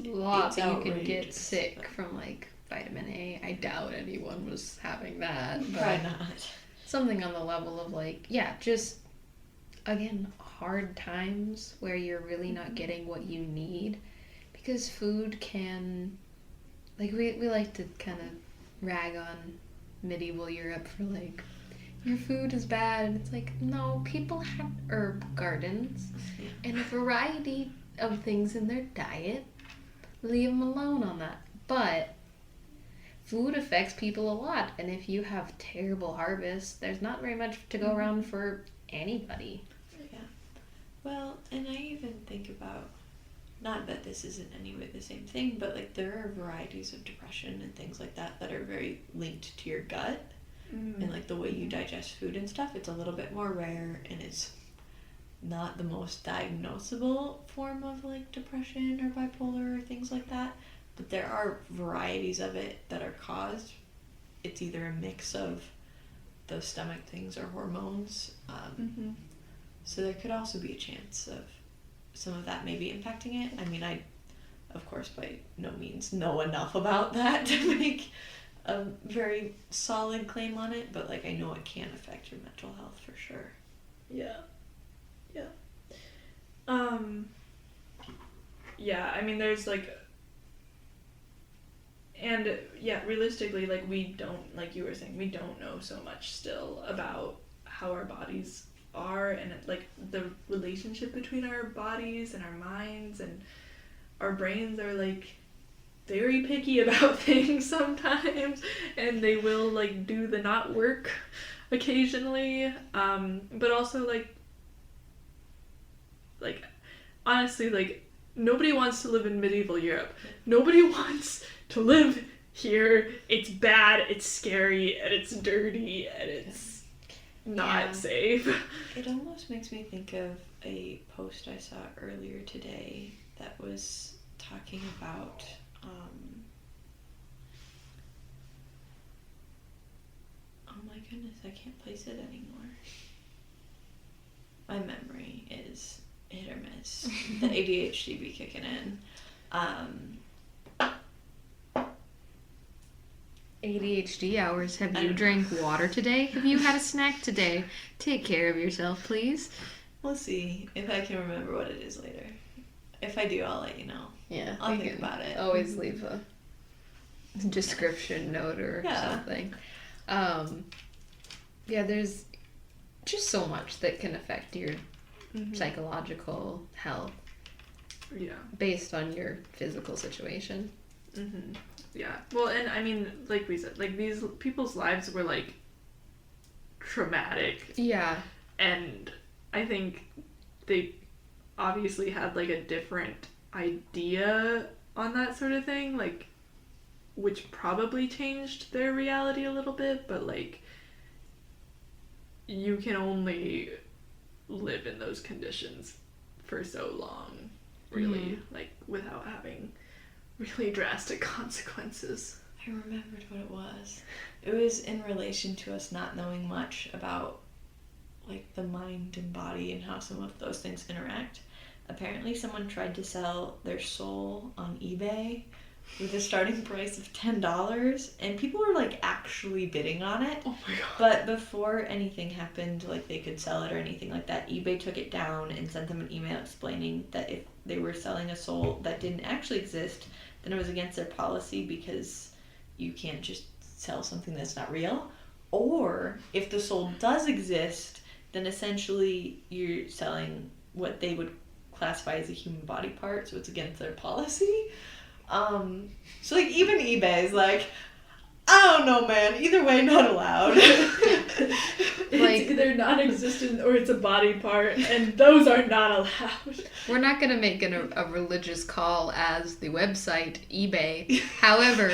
S1: lot that you can get sick from, like, vitamin A. I doubt anyone was having that. But
S2: Probably not.
S1: something on the level of, like, just, again, hard times where you're really not getting what you need. Because food can, like, we like to kind of rag on medieval Europe for, like, your food is bad, and it's like, no, people had herb gardens and a variety of things in their diet. Leave them alone on that. But food affects people a lot, and if you have terrible harvests, there's not very much to go around for anybody.
S2: Yeah. Well, and I even think about, not that this isn't anyway the same thing, but, like, there are varieties of depression and things like that that are very linked to your gut and, like, the way you digest food and stuff. It's a little bit more rare, and it's not the most diagnosable form of like depression or bipolar or things like that, but there are varieties of it that are caused. It's either a mix of those stomach things or hormones. So there could also be a chance of some of that maybe impacting it. I mean, I, of course, by no means know enough about that to make a very solid claim on it, but like I know it can affect your mental health for sure.
S3: Yeah. Yeah, I mean, there's like, and yeah, realistically, like we don't, like you were saying, we don't know so much still about how our bodies are, and like the relationship between our bodies and our minds, and our brains are like very picky about things sometimes, and they will like do the not work occasionally, but also like honestly, like nobody wants to live in medieval Europe. Nobody wants to live here. It's bad, it's scary, and it's dirty, and it's not safe.
S2: It almost makes me think of a post I saw earlier today that was talking about oh my goodness, I can't place it anymore. My memory is hit or miss. The ADHD be kicking in.
S1: ADHD hours. Have you drank water today? Have you had a snack today? Take care of yourself, please.
S2: We'll see if I can remember what it is later. If I do, I'll let you know.
S1: Yeah,
S2: I'll think about it.
S1: Always leave a description note or something. Yeah, there's just so much that can affect your psychological health.
S3: Yeah.
S1: Based on your physical situation.
S3: Yeah. Well, and I mean, like we said, like these people's lives were like traumatic.
S1: Yeah.
S3: And I think they obviously had like a different idea on that sort of thing, like, which probably changed their reality a little bit, but like you can only live in those conditions for so long, really, like without having really drastic consequences.
S2: I remembered what it was. It was in relation to us not knowing much about like the mind and body and how some of those things interact. Apparently someone tried to sell their soul on eBay with a starting price of $10, and people were like actually bidding on it.
S3: Oh my god.
S2: But before anything happened, like they could sell it or anything like that, eBay took it down and sent them an email explaining that if they were selling a soul that didn't actually exist, then it was against their policy, because you can't just sell something that's not real. Or if the soul does exist, then essentially you're selling what they would classify as a human body part, so it's against their policy. So like even eBay is like, I don't know, man, either way, not allowed.
S3: It's either non-existent or it's a body part, and those are not allowed.
S1: We're not going to make a religious call as the website eBay. However,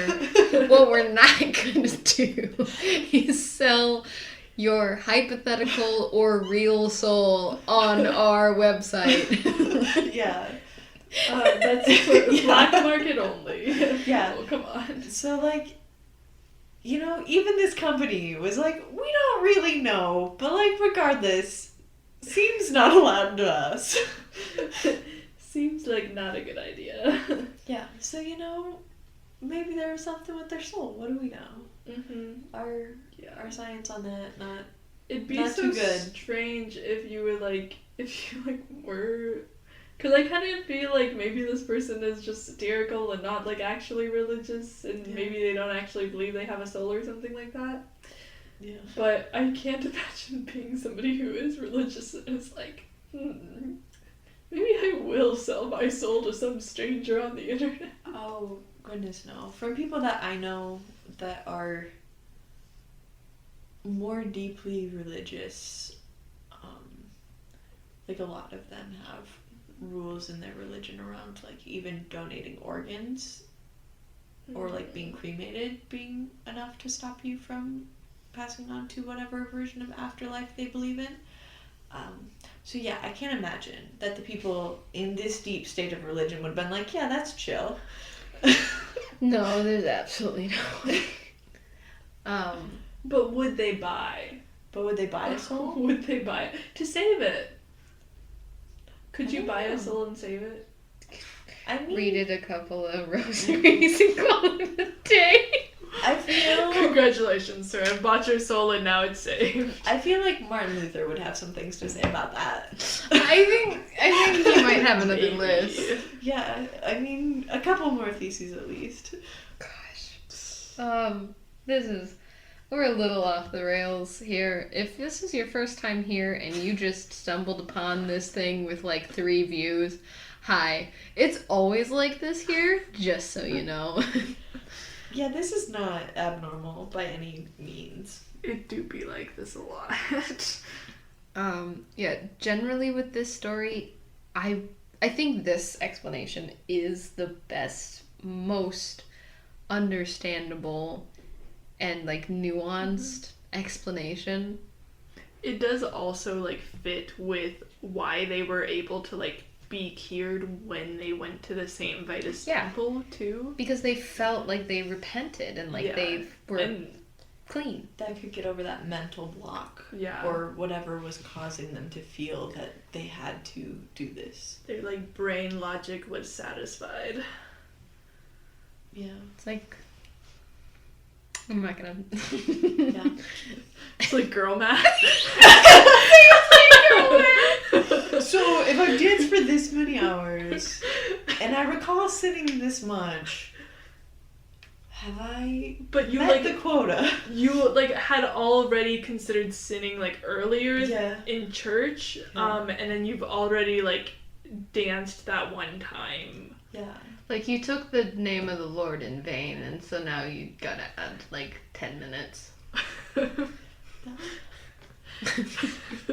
S1: what we're not going to do is sell your hypothetical or real soul on our website.
S2: Yeah.
S3: That's for black market only.
S2: Yeah.
S3: Oh, come on.
S2: So like, you know, even this company was like, we don't really know, but like regardless, seems not allowed to us.
S3: Seems like not a good idea.
S2: Yeah, so you know, maybe there was something with their soul. What do we know? Our science on that, not
S3: it'd be
S2: not
S3: so
S2: too good.
S3: strange if you were, because I kind of feel like maybe this person is just satirical and not like actually religious, and maybe they don't actually believe they have a soul or something like that.
S2: Yeah.
S3: But I can't imagine being somebody who is religious and is like, maybe I will sell my soul to some stranger on the internet.
S2: Oh, goodness, no. From people that I know that are more deeply religious, like a lot of them have rules in their religion around like even donating organs or like being cremated being enough to stop you from passing on to whatever version of afterlife they believe in. So yeah, I can't imagine that the people in this deep state of religion would have been like, yeah, that's chill.
S1: No, there's absolutely no way.
S3: But would they buy?
S2: But would they buy a soul?
S3: Would they buy it? To save it. Could
S2: I
S3: you
S2: don't
S3: buy
S2: know.
S3: a soul and save it?
S2: I mean,
S1: Read it a couple of rosaries and call it a day.
S2: I feel
S3: Congratulations, sir. I've bought your soul and now it's saved.
S2: I feel like Martin Luther would have some things to say about that.
S1: I think he might have another
S3: Maybe.
S1: list.
S2: Yeah, I mean, a couple more theses at least.
S1: Gosh. We're a little off the rails here. If this is your first time here and you just stumbled upon this thing with like 3 views, hi. It's always like this here, just so you know.
S2: Yeah, this is not abnormal by any means.
S3: It do be like this a lot.
S1: Yeah, generally with this story, I think this explanation is the best, most understandable and like nuanced explanation.
S3: It does also like fit with why they were able to like be cured when they went to the St. Vitus
S1: Yeah.
S3: temple too.
S1: Because they felt like they repented and like
S3: Yeah.
S1: they were
S3: And
S1: clean.
S2: That could get over that mental block.
S3: yeah.
S2: Or whatever was causing them to feel that they had to do this.
S3: their like brain logic was satisfied.
S2: Yeah.
S1: It's like, I'm not gonna.
S2: Yeah.
S3: It's like girl math.
S2: So if I've danced for this many hours and I recall sitting this much, have I
S3: But you
S2: met
S3: like
S2: the quota?
S3: you like had already considered sinning like earlier
S2: Yeah.
S3: in church,
S2: Yeah.
S3: and then you've already like danced that one time.
S2: Yeah.
S1: Like, you took the name of the Lord in vain, and so now you gotta add, like, 10 minutes.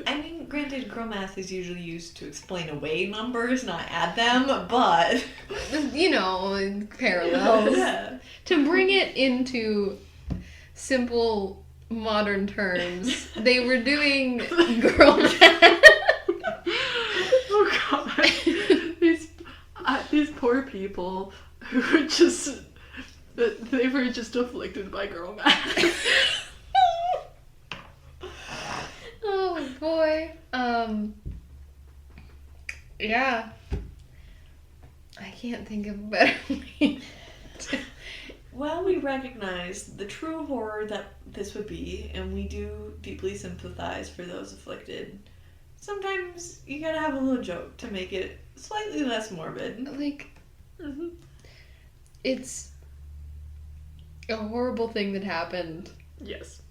S2: I mean, granted, girl math is usually used to explain away numbers, not add them, but
S1: You know, parallels.
S2: yeah.
S1: To bring it into simple modern terms, they were doing girl math.
S3: Oh god. These poor people who were just they were just afflicted by girl math.
S1: Oh boy. Yeah. I can't think of a better way.
S2: Well, we recognize the true horror that this would be, and we do deeply sympathize for those afflicted. Sometimes you gotta have a little joke to make it slightly less morbid.
S1: Like, it's a horrible thing that happened.
S3: Yes.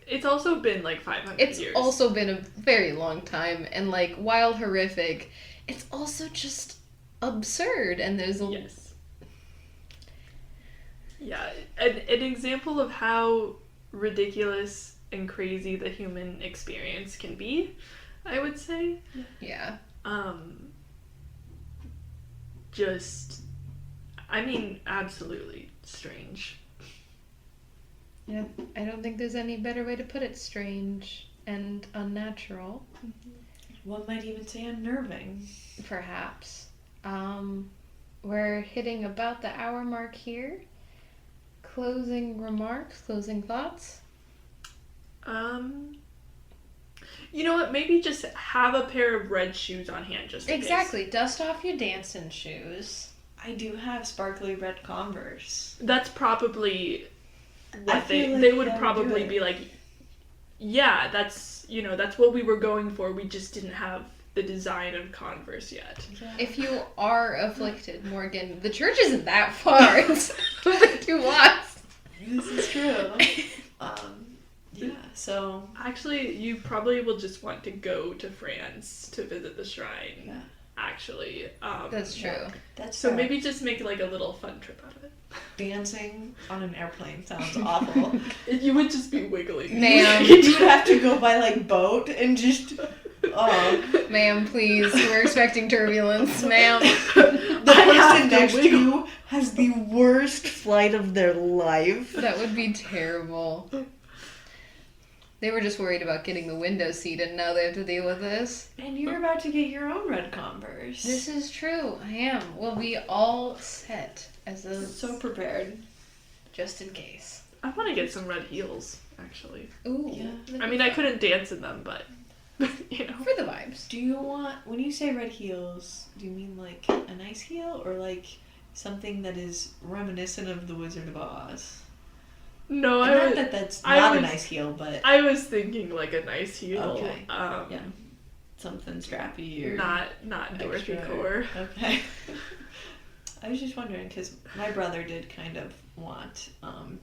S3: It's also been like 500
S1: It's
S3: years.
S1: also been a very long time, and like, while horrific, it's also just absurd, and there's a
S3: Yes. Yeah, an example of how ridiculous and crazy the human experience can be, I would say.
S1: yeah.
S3: Absolutely strange.
S1: Yeah, I don't think there's any better way to put it. Strange and unnatural,
S2: One might even say unnerving.
S1: perhaps. We're hitting about the hour mark here. Closing remarks, closing thoughts.
S3: You know what? Maybe just have a pair of red shoes on hand just in case.
S1: Exactly. Dust off your dancing shoes.
S2: I do have sparkly red Converse.
S3: That's probably what
S2: I feel like
S3: they would
S2: that would
S3: probably
S2: do it.
S3: be like, yeah, that's what we were going for. We just didn't have the design of Converse yet.
S2: Yeah.
S1: If you are afflicted, Morgan, the church isn't that far. It's only 2 blocks.
S2: This is true. Yeah, so
S3: Actually, you probably will just want to go to France to visit the shrine.
S2: yeah,
S3: Actually,
S1: That's true.
S2: that's
S3: So
S2: fair.
S3: maybe just make like a little fun trip out of it.
S2: Dancing on an airplane sounds awful.
S3: You would just be wiggling.
S1: Ma'am.
S2: You would have to go by like boat and just
S1: Ma'am, please. We're expecting turbulence, ma'am.
S2: the person next to you has the worst flight of their life.
S1: That would be terrible. They were just worried about getting the window seat, and now they have to deal with this.
S2: And you're about to get your own red Converse.
S1: This is true. I am. We'll be all set as a
S2: so prepared.
S1: just in case.
S3: I want to get some red heels, actually.
S1: Ooh.
S2: Yeah.
S3: I mean, I couldn't dance in them, but, you know.
S1: For the vibes.
S2: Do you want, when you say red heels, do you mean like a nice heel or like something that is reminiscent of the Wizard of Oz?
S3: No,
S2: Not that that's not a nice heel, but
S3: I was thinking like a nice heel.
S2: Okay. Yeah. Something strappy or
S3: not Dorothy
S2: extra.
S3: core.
S2: Okay. I was just wondering because my brother did kind of want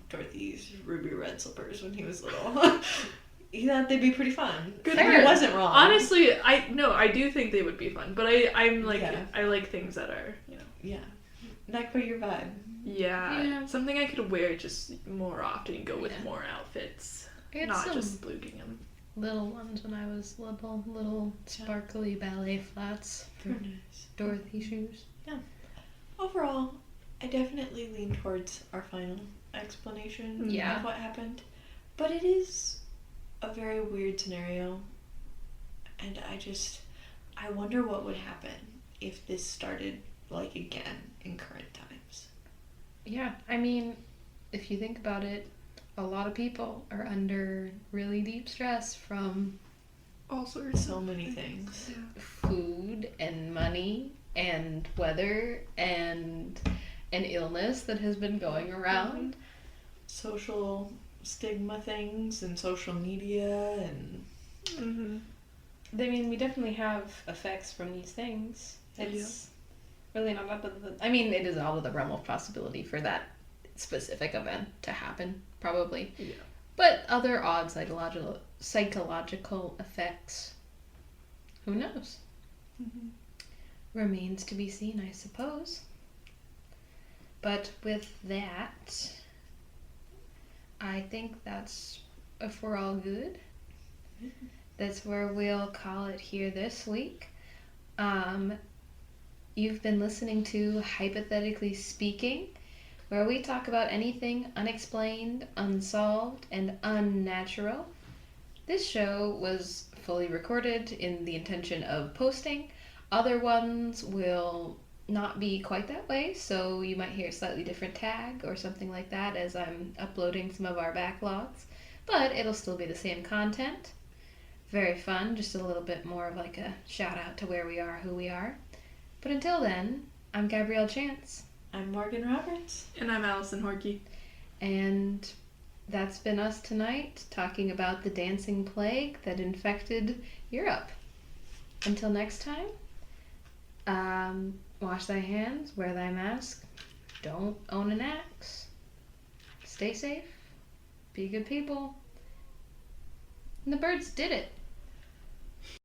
S2: Dorothy's ruby red slippers when he was little. He thought they'd be pretty fun.
S3: Good.
S2: He wasn't wrong.
S3: Honestly, I do think they would be fun, but I'm like
S2: Yeah.
S3: I like things that are, you know.
S2: Yeah. Not quite your vibe.
S3: Yeah, something I could wear just more often and go with
S1: Yeah.
S3: more outfits,
S1: I had
S3: not
S1: some
S3: just blue gingham.
S1: little ones when I was little sparkly ballet flats for
S2: Very nice.
S1: Dorothy shoes.
S2: Overall, I definitely lean towards our final explanation
S1: Yeah.
S2: of what happened. But it is a very weird scenario. And I wonder what would happen if this started, like, again in current times.
S1: Yeah, I mean, if you think about it, a lot of people are under really deep stress from
S3: All sorts.
S2: So many things.
S1: food and money and weather and an illness that has been going around.
S2: Social stigma things and social media and...
S3: Mm-hmm.
S1: I mean, we definitely have effects from these things. It's really not up to the... I mean, it is out of the realm of possibility for that specific event to happen, probably.
S3: Yeah.
S1: But other odd psychological effects, who knows?
S2: Mm-hmm.
S1: Remains to be seen, I suppose. But with that, I think that's, if we're all good, that's where we'll call it here this week. You've been listening to Hypothetically Speaking, where we talk about anything unexplained, unsolved, and unnatural. This show was fully recorded in the intention of posting. Other ones will not be quite that way, so you might hear a slightly different tag or something like that as I'm uploading some of our backlogs. But it'll still be the same content. Very fun, just a little bit more of like a shout out to where we are, who we are. But until then, I'm Gabrielle Chance.
S2: I'm Morgan Roberts.
S3: And I'm Allison Horkey.
S1: And that's been us tonight, talking about the dancing plague that infected Europe. Until next time, wash thy hands, wear thy mask, don't own an axe, stay safe, be good people. And the birds did it.